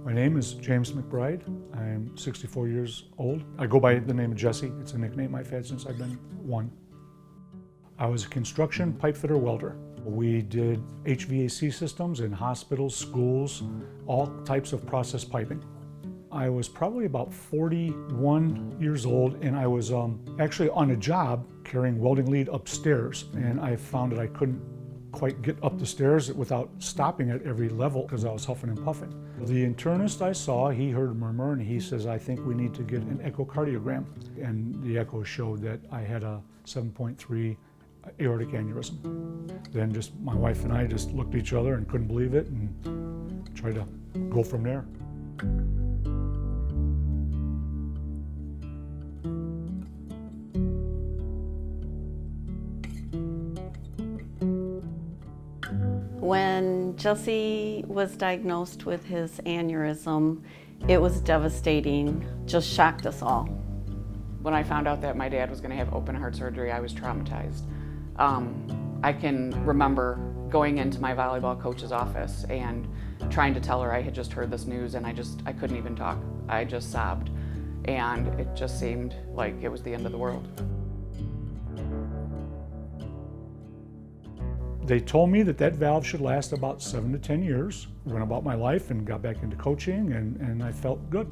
My name is James McBride. I'm 64 years old. I go by the name of Jesse. It's a nickname I've had since I've been 1. I was a construction pipe fitter welder. We did HVAC systems in hospitals, schools, all types of process piping. I was probably about 41 years old, and I was actually on a job carrying welding lead upstairs, and I found that I couldn't quite get up the stairs without stopping at every level because I was huffing and puffing. The internist I saw, he heard a murmur and he says, "I think we need to get an echocardiogram." And the echo showed that I had a 7.3 aortic aneurysm. Then just my wife and I just looked at each other and couldn't believe it and tried to go from there. When Jesse was diagnosed with his aneurysm, it was devastating, just shocked us all. When I found out that my dad was going to have open heart surgery, I was traumatized. I can remember going into my volleyball coach's office and trying to tell her I had just heard this news, and I couldn't even talk. I just sobbed, and it just seemed like it was the end of the world. They told me that valve should last about 7 to 10 years. Went about my life and got back into coaching, and I felt good.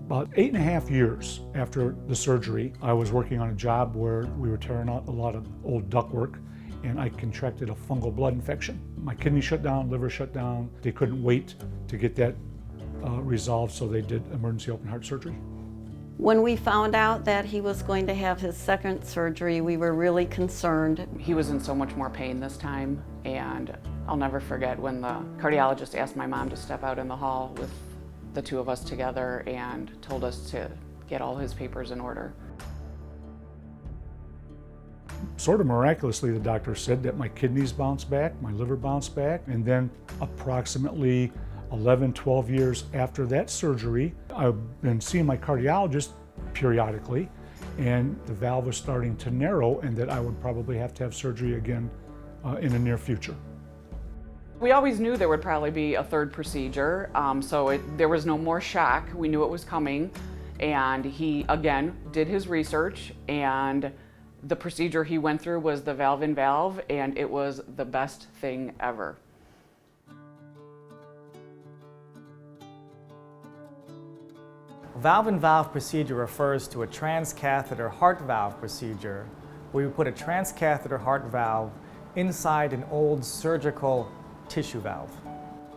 About 8.5 years after the surgery, I was working on a job where we were tearing out a lot of old ductwork, and I contracted a fungal blood infection. My kidney shut down, liver shut down. They couldn't wait to get that resolved, so they did emergency open heart surgery. When we found out that he was going to have his second surgery, we were really concerned. He was in so much more pain this time, and I'll never forget when the cardiologist asked my mom to step out in the hall with the two of us together and told us to get all his papers in order. Sort of miraculously, the doctor said that my kidneys bounced back, my liver bounced back, and then approximately 11, 12 years after that surgery, I've been seeing my cardiologist periodically, and the valve was starting to narrow, and that I would probably have to have surgery again in the near future. We always knew there would probably be a third procedure, so there was no more shock. We knew it was coming, and he, again, did his research, and the procedure he went through was the valve-in-valve, and it was the best thing ever. Valve-in-valve procedure refers to a transcatheter heart valve procedure where we put a transcatheter heart valve inside an old surgical tissue valve.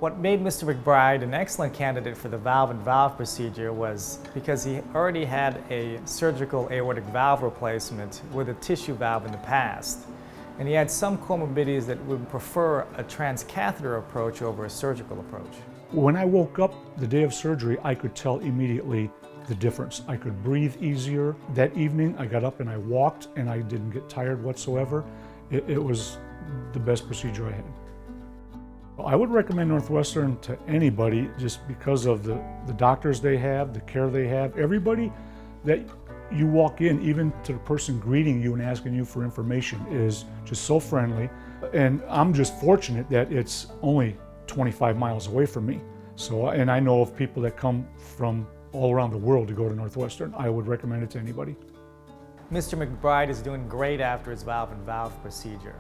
What made Mr. McBride an excellent candidate for the valve-in-valve procedure was because he already had a surgical aortic valve replacement with a tissue valve in the past, and he had some comorbidities that would prefer a transcatheter approach over a surgical approach. When I woke up the day of surgery, I could tell immediately the difference. I could breathe easier. That evening, I got up and I walked, and I didn't get tired whatsoever. It was the best procedure I had. I would recommend Northwestern to anybody just because of the doctors they have, the care they have. Everybody that you walk in, even to the person greeting you and asking you for information, is just so friendly. And I'm just fortunate that it's only 25 miles away from me. So, and I know of people that come from all around the world to go to Northwestern. I would recommend it to anybody. Mr. McBride is doing great after his valve-in-valve procedure,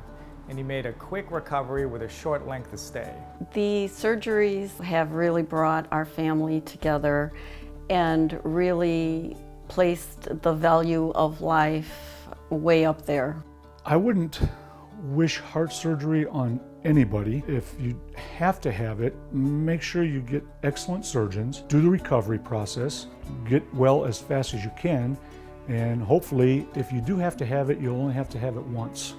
and he made a quick recovery with a short length of stay. The surgeries have really brought our family together and really placed the value of life way up there. I wouldn't wish heart surgery on anybody. If you have to have it, make sure you get excellent surgeons, do the recovery process, get well as fast as you can, and hopefully if you do have to have it, you'll only have to have it once.